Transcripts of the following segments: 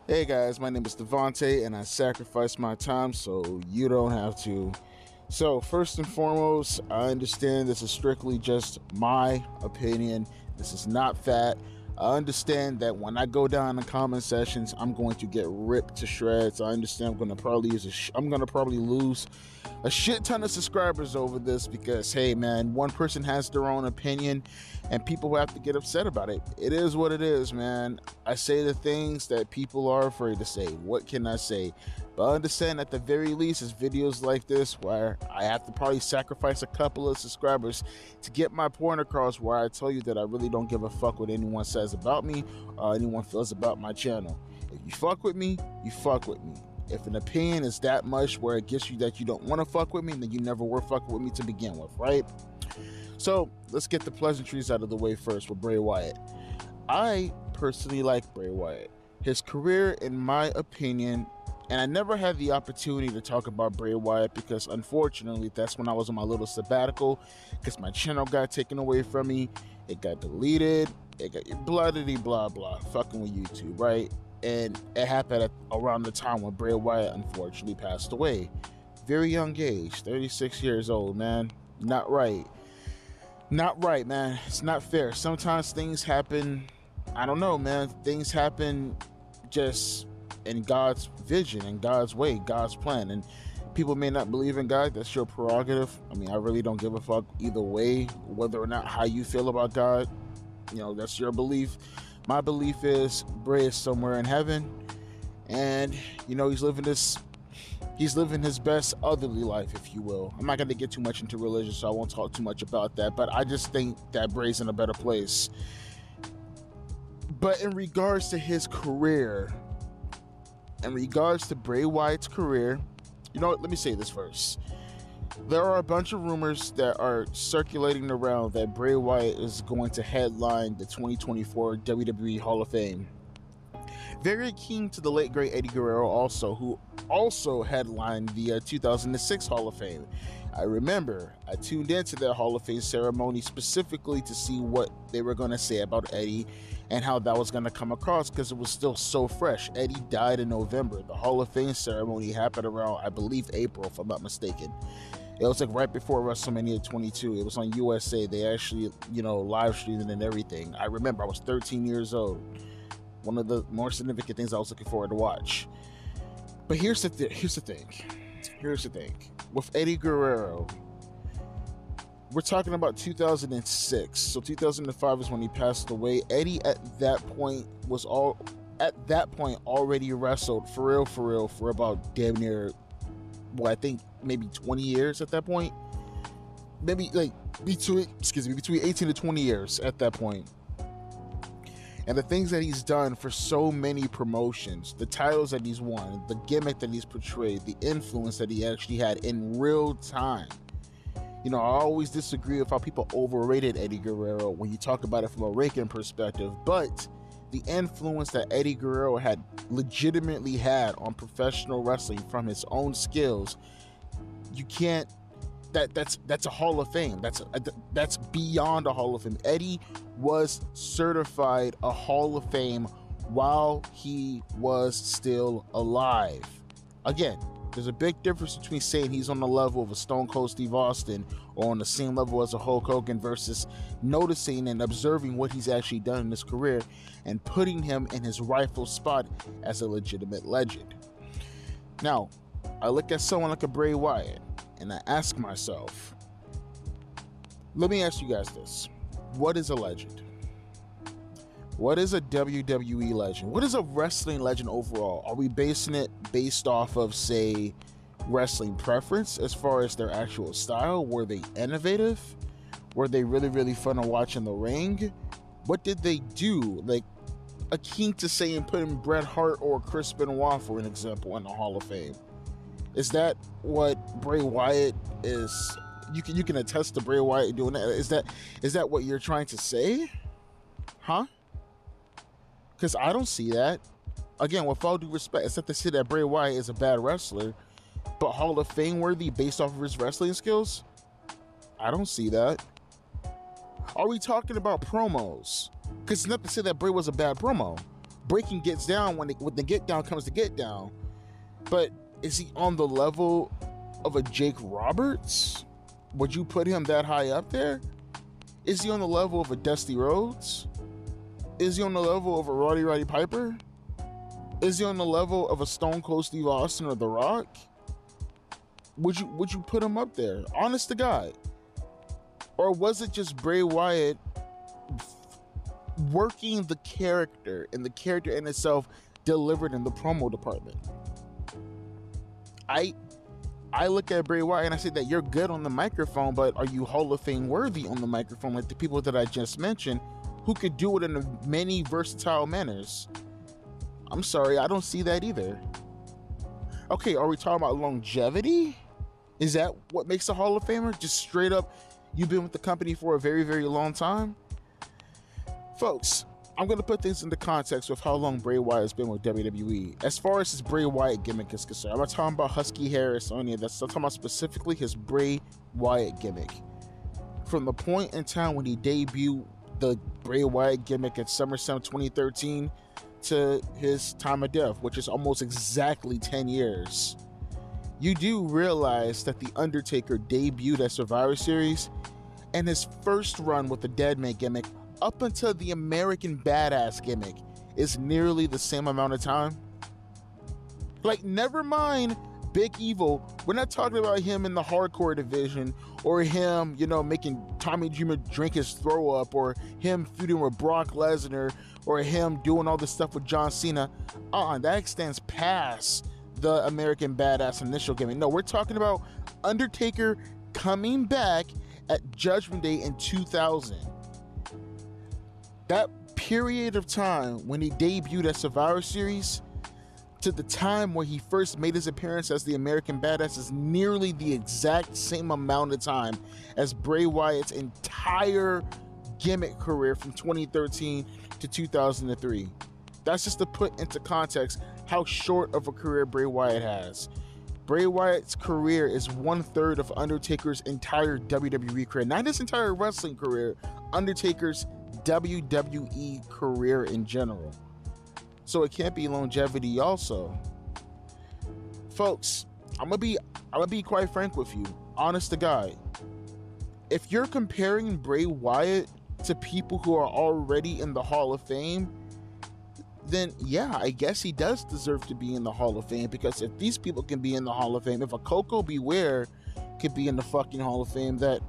Hey guys, my name is Devontae and I sacrifice my time so you don't have to. So first and foremost, I understand this is strictly just my opinion. This is not fact. I understand that when I go down in the comment sections, I'm going to get ripped to shreds. I understand I'm going to probably lose a shit ton of subscribers over this because, hey man, one person has their own opinion and people have to get upset about it. It is what it is, man. I say the things that people are afraid to say. What can I say? But I understand at the very least it's videos like this where I have to probably sacrifice a couple of subscribers to get my point across, where I tell you that I really don't give a fuck what anyone says about me or anyone feels about my channel. If you fuck with me, you fuck with me. If an opinion is that much where it gets you that you don't want to fuck with me, then you never were fucking with me to begin with, right? So let's get the pleasantries out of the way first with Bray Wyatt. I personally like Bray Wyatt. His career, in my opinion, and I never had the opportunity to talk about Bray Wyatt because unfortunately that's when I was on my little sabbatical, because my channel got taken away from me, it got deleted, it got blah blah blah, fucking with YouTube, right? And it happened around the time when Bray Wyatt unfortunately passed away. Very young age, 36 years old, man. Not right, man. It's not fair. Sometimes things happen, I don't know, man. Things happen just in God's vision, in God's way, God's plan. And people may not believe in God. That's your prerogative. I mean, I really don't give a fuck either way, whether or not how you feel about God. You know, that's your belief. My belief is Bray is somewhere in heaven, and you know he's living his best otherly life, if you will. I'm not going to get too much into religion, so I won't talk too much about that, but I just think that Bray's in a better place. But in regards to his career, in regards to Bray Wyatt's career, you know what, let me say this first. There are a bunch of rumors that are circulating around that Bray Wyatt is going to headline the 2024 WWE Hall of Fame. Very keen to the late great Eddie Guerrero who also headlined the 2006 Hall of Fame. I remember I tuned into that Hall of Fame ceremony specifically to see what they were going to say about Eddie and how that was going to come across because it was still so fresh. Eddie died in November. The Hall of Fame ceremony happened around, I believe, April, if I'm not mistaken. It was like right before WrestleMania 22. It was on USA. They actually, you know, live streamed it and everything. I remember I was 13 years old. One of the more significant things I was looking forward to watch. But here's the thing. With Eddie Guerrero, we're talking about 2006. So 2005 is when he passed away. Eddie at that point already wrestled for real for about damn near, well, I think maybe 20 years at that point. Maybe like between 18 to 20 years at that point. And the things that he's done for so many promotions, the titles that he's won, the gimmick that he's portrayed, the influence that he actually had in real time. You know, I always disagree with how people overrated Eddie Guerrero when you talk about it from a raking perspective, but the influence that Eddie Guerrero had legitimately had on professional wrestling from his own skills, you can't, that's a Hall of Fame. That's beyond a Hall of Fame. Eddie was certified a Hall of Fame while he was still alive. Again, there's a big difference between saying he's on the level of a Stone Cold Steve Austin or on the same level as a Hulk Hogan versus noticing and observing what he's actually done in his career and putting him in his rightful spot as a legitimate legend. Now, I look at someone like a Bray Wyatt and I ask myself, let me ask you guys this. What is a legend? What is a WWE legend? What is a wrestling legend overall? Are we basing it based off of, say, wrestling preference as far as their actual style. Were they innovative? Were they really, really fun to watch in the ring? What did they do? Like, akin to saying putting Bret Hart or Chris Benoit, for an example, in the Hall of Fame. Is that what Bray Wyatt is? You can attest to Bray Wyatt doing that. Is that what you're trying to say? Huh? Because I don't see that. Again, with all due respect, it's not to say that Bray Wyatt is a bad wrestler, but Hall of Fame worthy based off of his wrestling skills? I don't see that. Are we talking about promos? Because it's not to say that Bray was a bad promo. Breaking gets down when the get down comes to get down. But is he on the level of a Jake Roberts? Would you put him that high up there? Is he on the level of a Dusty Rhodes? Is he on the level of a Roddy Piper? Is he on the level of a Stone Cold Steve Austin or The Rock? Would you put him up there? Honest to God. Or was it just Bray Wyatt working the character, and the character in itself delivered in the promo department? I look at Bray Wyatt and I say that you're good on the microphone, but are you Hall of Fame worthy on the microphone like the people that I just mentioned who could do it in many versatile manners? I'm sorry, I don't see that either. Okay, are we talking about longevity? Is that what makes a Hall of Famer? Just straight up, you've been with the company for a very, very long time? Folks, I'm going to put things into context with how long Bray Wyatt has been with WWE. As far as his Bray Wyatt gimmick is concerned, I'm not talking about Husky Harris or any of that. I'm talking about specifically his Bray Wyatt gimmick. From the point in time when he debuted the Bray Wyatt gimmick at SummerSlam 2013 to his time of death, which is almost exactly 10 years. You do realize that The Undertaker debuted at Survivor Series, and his first run with the Deadman gimmick up until the American Badass gimmick is nearly the same amount of time. Like, never mind Big Evil. We're not talking about him in the hardcore division, or him, making Tommy Dreamer drink his throw up, or him feuding with Brock Lesnar, or him doing all this stuff with John Cena. That extends past the American Badass initial gimmick. No, we're talking about Undertaker coming back at Judgment Day in 2000. That period of time when he debuted at Survivor Series to the time where he first made his appearance as the American Badass is nearly the exact same amount of time as Bray Wyatt's entire gimmick career from 2013 to 2003. That's just to put into context how short of a career Bray Wyatt has. Bray Wyatt's career is 1/3 of Undertaker's entire WWE career. Not his entire wrestling career, Undertaker's WWE career in general. So it can't be longevity also. Folks, I'm gonna be quite frank with you, honest to God. If you're comparing Bray Wyatt to people who are already in the Hall of Fame, then yeah, I guess he does deserve to be in the Hall of Fame, because if these people can be in the Hall of Fame, if a Coco Beware could be in the fucking Hall of Fame, that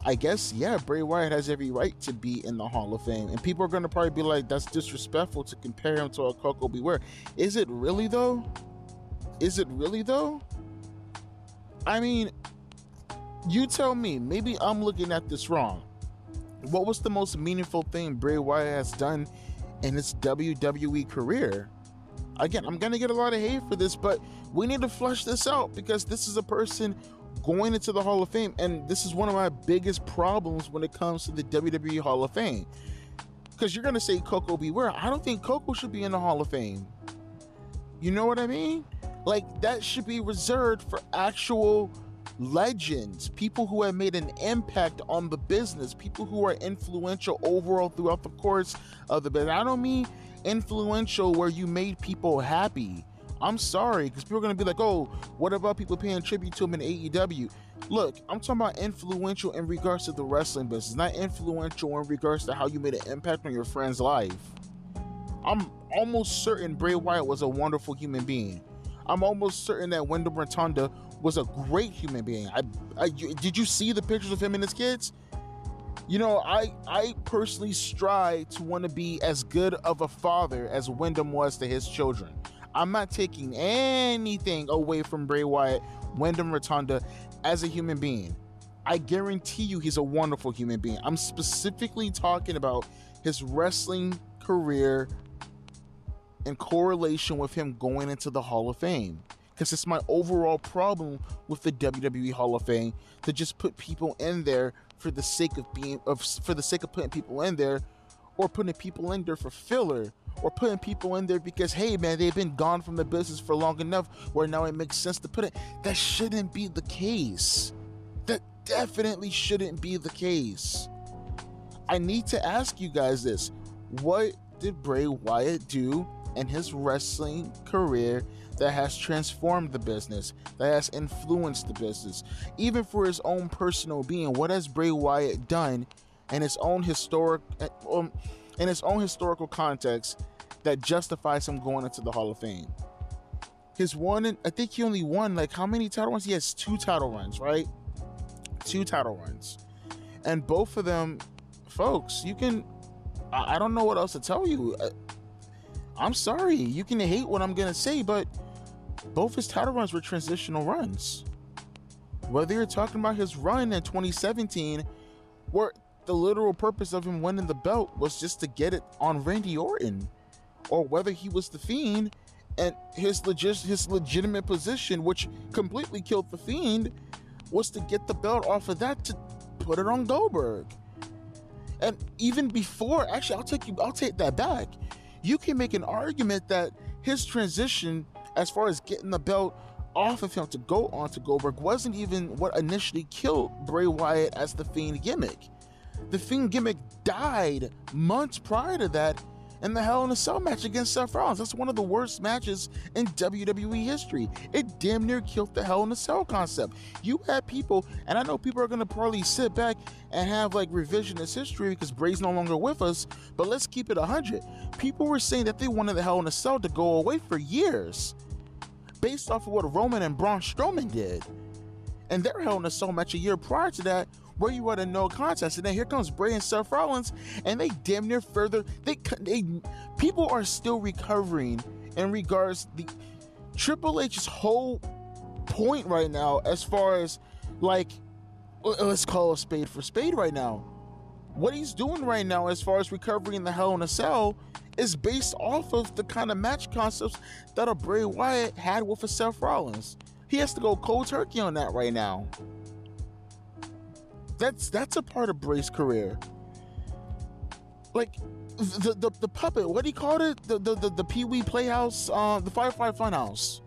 I guess, yeah, Bray Wyatt has every right to be in the Hall of Fame. And people are going to probably be like, that's disrespectful to compare him to a Coco Beware. Is it really though? Is it really though? I mean, you tell me, maybe I'm looking at this wrong. What was the most meaningful thing Bray Wyatt has done in his WWE career? Again, I'm going to get a lot of hate for this, but we need to flush this out, because this is a person going into the Hall of Fame, and this is one of my biggest problems when it comes to the WWE Hall of Fame. Because you're going to say Coco Beware. I don't think Coco should be in the Hall of Fame. You know what I mean? Like, that should be reserved for actual legends, people who have made an impact on the business, people who are influential overall throughout the course of the business. I don't mean influential where you made people happy. I'm sorry, because people are going to be like, oh, what about people paying tribute to him in AEW? Look, I'm talking about influential in regards to the wrestling business, not influential in regards to how you made an impact on your friend's life. I'm almost certain Bray Wyatt was a wonderful human being. I'm almost certain that Wyndham Rotunda was a great human being. Did you see the pictures of him and his kids? I personally strive to want to be as good of a father as Wyndham was to his children. I'm not taking anything away from Bray Wyatt, Wyndham Rotunda, as a human being. I guarantee you he's a wonderful human being. I'm specifically talking about his wrestling career in correlation with him going into the Hall of Fame. Because it's my overall problem with the WWE Hall of Fame to just put people in there for the sake of putting people in there, or putting people in there for filler, or putting people in there because, hey man, they've been gone from the business for long enough where now it makes sense to put it. That shouldn't be the case. That definitely shouldn't be the case. I need to ask you guys this. What did Bray Wyatt do in his wrestling career that has transformed the business, that has influenced the business? Even for his own personal being, what has Bray Wyatt done in his own historical context that justifies him going into the Hall of Fame? I think he only won, like, how many title runs? He has 2 title runs, right? 2 title runs. And both of them, folks, I don't know what else to tell you. I'm sorry, you can hate what I'm gonna say, but both his title runs were transitional runs. Whether you're talking about his run in 2017, where the literal purpose of him winning the belt was just to get it on Randy Orton, or whether he was the Fiend and his legitimate position, which completely killed the Fiend, was to get the belt off of that to put it on Goldberg. And even before, actually, I'll take that back. You can make an argument that his transition, as far as getting the belt off of him to go on to Goldberg, wasn't even what initially killed Bray Wyatt as the Fiend gimmick. The Fiend gimmick died months prior to that in the Hell in a Cell match against Seth Rollins. That's one of the worst matches in WWE history. It damn near killed the Hell in a Cell concept. You had people, and I know people are going to probably sit back and have like revisionist history because Bray's no longer with us, but let's keep it 100. People were saying that they wanted the Hell in a Cell to go away for years based off of what Roman and Braun Strowman did. And their Hell in a Cell match a year prior to that, where you had a no contest, and then here comes Bray and Seth Rollins, and they damn near people are still recovering in regards the Triple H's whole point right now, as far as, like, let's call a spade for spade right now. What he's doing right now as far as recovering in the Hell in a Cell is based off of the kind of match concepts that a Bray Wyatt had with a Seth Rollins. He has to go cold turkey on that right now. That's a part of Bray's career. Like the puppet, what do you call it? The Pee Wee Playhouse, the Firefly Funhouse.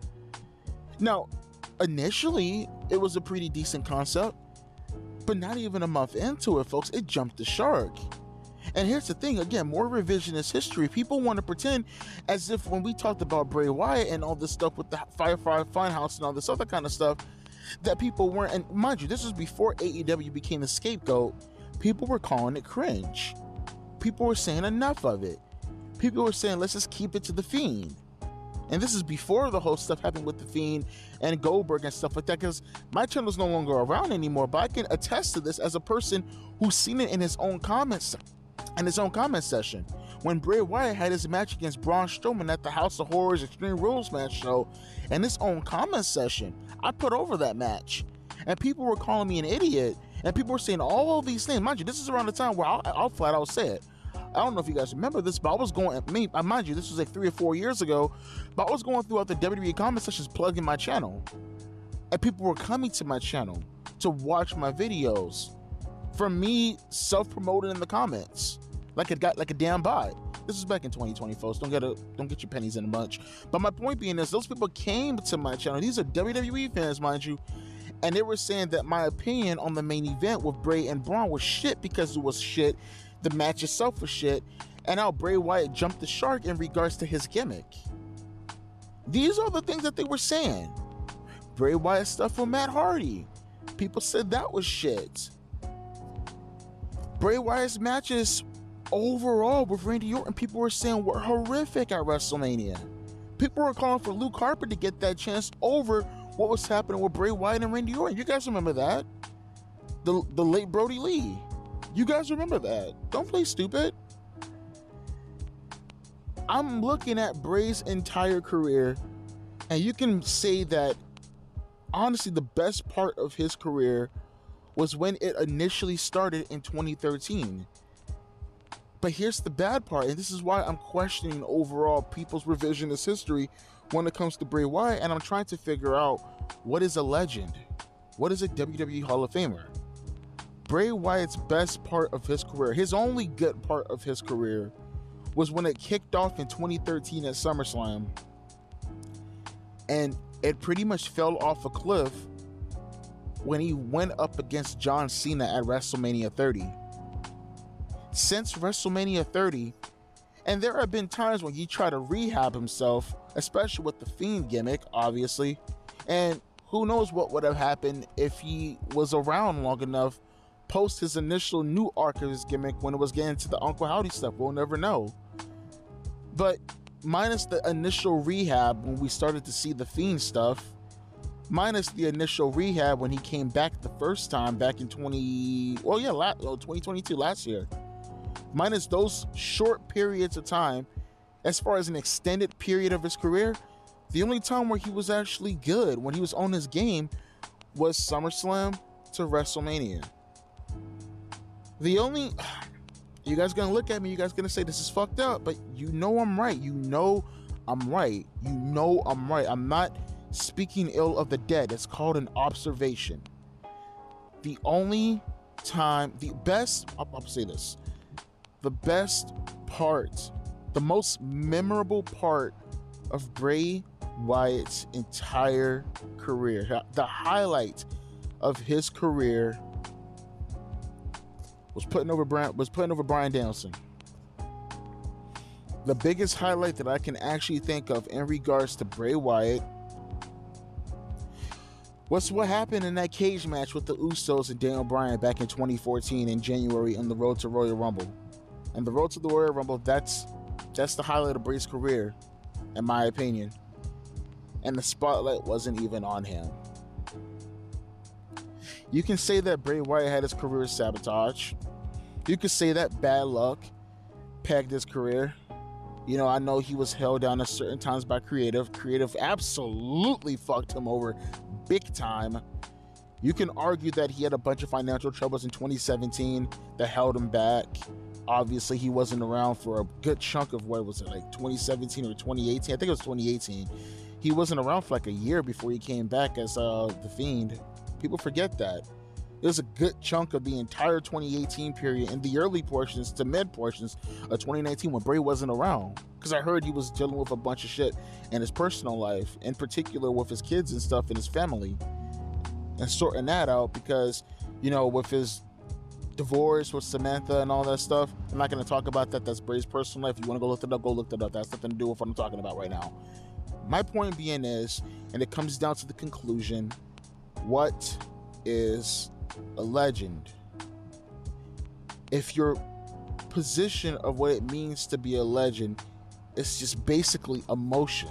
Now, initially it was a pretty decent concept, but not even a month into it, folks, it jumped the shark. And here's the thing, again, more revisionist history. People want to pretend as if when we talked about Bray Wyatt and all this stuff with the Firefly Funhouse and all this other kind of stuff, that people weren't, and mind you, this was before AEW became the scapegoat. People were calling it cringe. People were saying enough of it. People were saying, let's just keep it to the Fiend. And this is before the whole stuff happened with the Fiend and Goldberg and stuff like that, because my channel's no longer around anymore, but I can attest to this as a person who's seen it in his own comments, in his own comment session. When Bray Wyatt had his match against Braun Strowman at the House of Horrors Extreme Rules match show, in his own comment session, I put over that match, and people were calling me an idiot, and people were saying all these things. Mind you, this is around the time where I'll flat out say it. I don't know if you guys remember this, but I was going, mind you, this was like 3 or 4 years ago, but I was going throughout the WWE comment sessions plugging my channel, and people were coming to my channel to watch my videos from me self-promoting in the comments like it got like a damn bot. This was back in 2020, folks. Don't get your pennies in a bunch. But my point being is, those people came to my channel. These are WWE fans, mind you, and they were saying that my opinion on the main event with Bray and Braun was shit because it was shit. The match itself was shit, and how Bray Wyatt jumped the shark in regards to his gimmick. These are the things that they were saying. Bray Wyatt stuff with Matt Hardy, people said that was shit. Bray Wyatt's matches overall with Randy Orton, people were saying were horrific at WrestleMania. People were calling for Luke Harper to get that chance over what was happening with Bray Wyatt and Randy Orton. You guys remember that? The late Brody Lee. You guys remember that? Don't play stupid. I'm looking at Bray's entire career, and you can say that, honestly, the best part of his career was when it initially started in 2013. But here's the bad part, and this is why I'm questioning overall people's revisionist history when it comes to Bray Wyatt, and I'm trying to figure out, what is a legend? What is a WWE Hall of Famer? Bray Wyatt's best part of his career, his only good part of his career, was when it kicked off in 2013 at SummerSlam, and it pretty much fell off a cliff when he went up against John Cena at WrestleMania 30. Since WrestleMania 30, and there have been times when he tried to rehab himself, especially with the Fiend gimmick, obviously, and who knows what would have happened if he was around long enough post his initial new arc of his gimmick when it was getting to the Uncle Howdy stuff. We'll never know. But minus the initial rehab when we started to see the Fiend stuff, minus the initial rehab when he came back the first time back in 2022, last year, minus those short periods of time, as far as an extended period of his career, the only time where he was actually good, when he was on his game, was SummerSlam to WrestleMania. The only... You guys gonna look at me, you guys gonna say this is fucked up, but you know I'm right. You know I'm right. You know I'm right. I'm not speaking ill of the dead. It's called an observation. The only time, I'll say this, the best part, the most memorable part of Bray Wyatt's entire career, the highlight of his career, was putting over Bryan Danielson. The biggest highlight that I can actually think of in regards to Bray Wyatt was what happened in that cage match with the Usos and Daniel Bryan back in 2014 in January on the road to Royal Rumble. And the road to the Royal Rumble, that's the highlight of Bray's career, in my opinion. And the spotlight wasn't even on him. You can say that Bray Wyatt had his career as Sabotage. You could say that bad luck pegged his career. You know, I know he was held down at certain times by Creative. Creative absolutely fucked him over big time. You can argue that he had a bunch of financial troubles in 2017 that held him back. Obviously, he wasn't around for a good chunk of, what was it, like 2017 or 2018? I think it was 2018. He wasn't around for like a year before he came back as The Fiend. People forget that. It was a good chunk of the entire 2018 period and the early portions to mid portions of 2019 when Bray wasn't around. Because I heard he was dealing with a bunch of shit in his personal life, in particular with his kids and stuff and his family. And sorting that out because, you know, with his divorce with Samantha and all that stuff, I'm not going to talk about that. That's Bray's personal life. If you want to go look it up, go look it up. That's nothing to do with what I'm talking about right now. My point being is, and it comes down to the conclusion, what is a legend? If your position of what it means to be a legend is just basically emotion,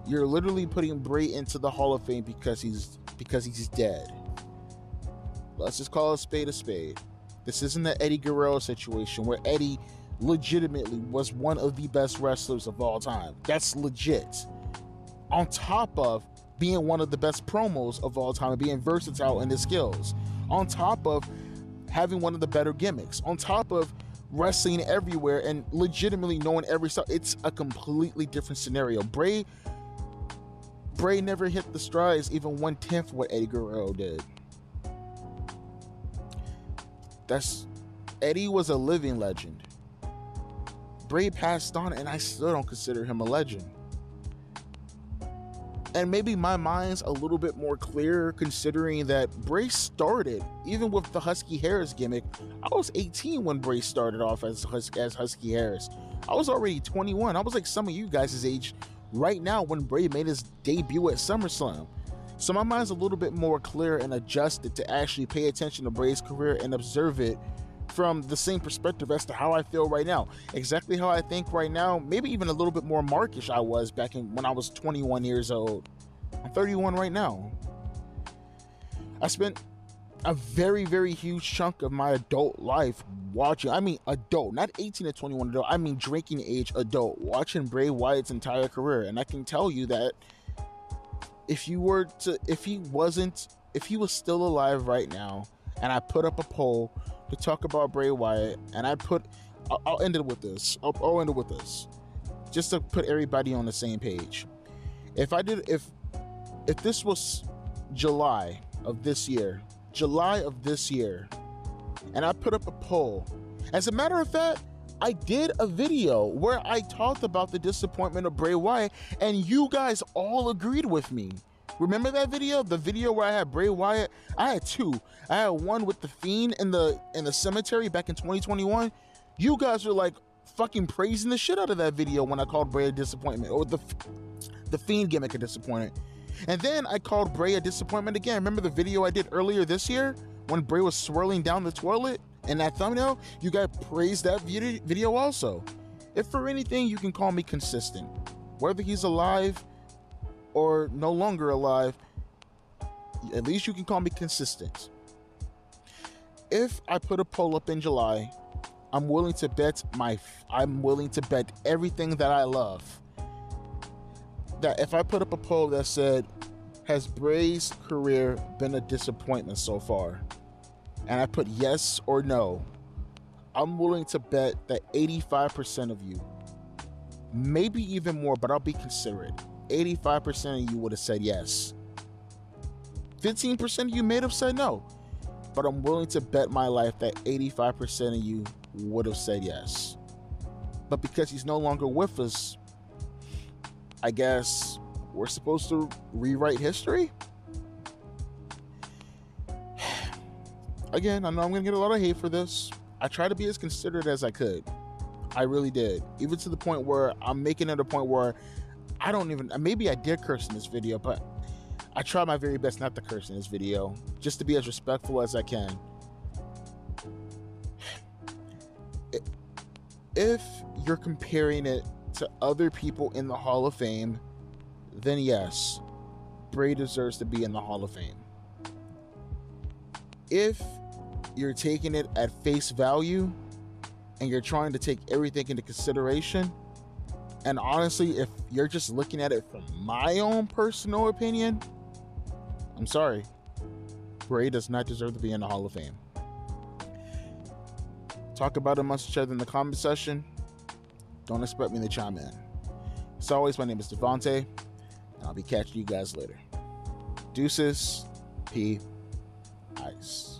you're literally putting Bray into the Hall of Fame because he's dead. Let's just call a spade a spade. This isn't the Eddie Guerrero situation where Eddie legitimately was one of the best wrestlers of all time. That's legit. On top of being one of the best promos of all time and being versatile in his skills, on top of having one of the better gimmicks, on top of wrestling everywhere and legitimately knowing every style. It's a completely different scenario. Bray never hit the strides even 1/10 what Eddie Guerrero did. Eddie was a living legend. Bray passed on, and I still don't consider him a legend. And maybe my mind's a little bit more clear considering that Bray started, even with the Husky Harris gimmick. I was 18 when Bray started off as Husky Harris. I was already 21. I was like some of you guys' age right now when Bray made his debut at SummerSlam. So my mind's a little bit more clear and adjusted to actually pay attention to Bray's career and observe it from the same perspective as to how I feel right now. Exactly how I think right now, maybe even a little bit more markish I was back when I was 21 years old. I'm 31 right now. I spent a very, very huge chunk of my adult life watching, I mean adult, not 18 to 21 adult, I mean drinking age adult, watching Bray Wyatt's entire career. And I can tell you that if he was still alive right now, and I put up a poll to talk about Bray Wyatt, and I'll end it with this. I'll end it with this, just to put everybody on the same page. If this was July of this year, and I put up a poll, as a matter of fact, I did a video where I talked about the disappointment of Bray Wyatt, and you guys all agreed with me. Remember that video? The video where I had Bray Wyatt? I had two. I had one with the Fiend in the cemetery back in 2021. You guys were like fucking praising the shit out of that video when I called Bray a disappointment, or the Fiend gimmick a disappointment. And then I called Bray a disappointment again. Remember the video I did earlier this year when Bray was swirling down the toilet in that thumbnail? You guys praised that video also. If for anything, you can call me consistent. Whether he's alive or no longer alive, at least you can call me consistent. If I put a poll up in July, I'm willing to bet everything that I love, that if I put up a poll that said, has Bray's career been a disappointment so far? And I put yes or no, I'm willing to bet that 85% of you, maybe even more, but I'll be considerate, 85% of you would have said yes. 15% of you may have said no, but I'm willing to bet my life that 85% of you would have said yes. But because he's no longer with us, I guess we're supposed to rewrite history? Again, I know I'm gonna get a lot of hate for this. I tried to be as considerate as I could. I really did. Even to the point where I'm making it a point where I don't even, maybe I did curse in this video, but I try my very best not to curse in this video, just to be as respectful as I can. If you're comparing it to other people in the Hall of Fame, then yes, Bray deserves to be in the Hall of Fame. If you're taking it at face value and you're trying to take everything into consideration, and honestly, if you're just looking at it from my own personal opinion, I'm sorry, Bray does not deserve to be in the Hall of Fame. Talk about it amongst each other in the comment section. Don't expect me to chime in. As always, my name is Devontae, and I'll be catching you guys later. Deuces, P, Ice.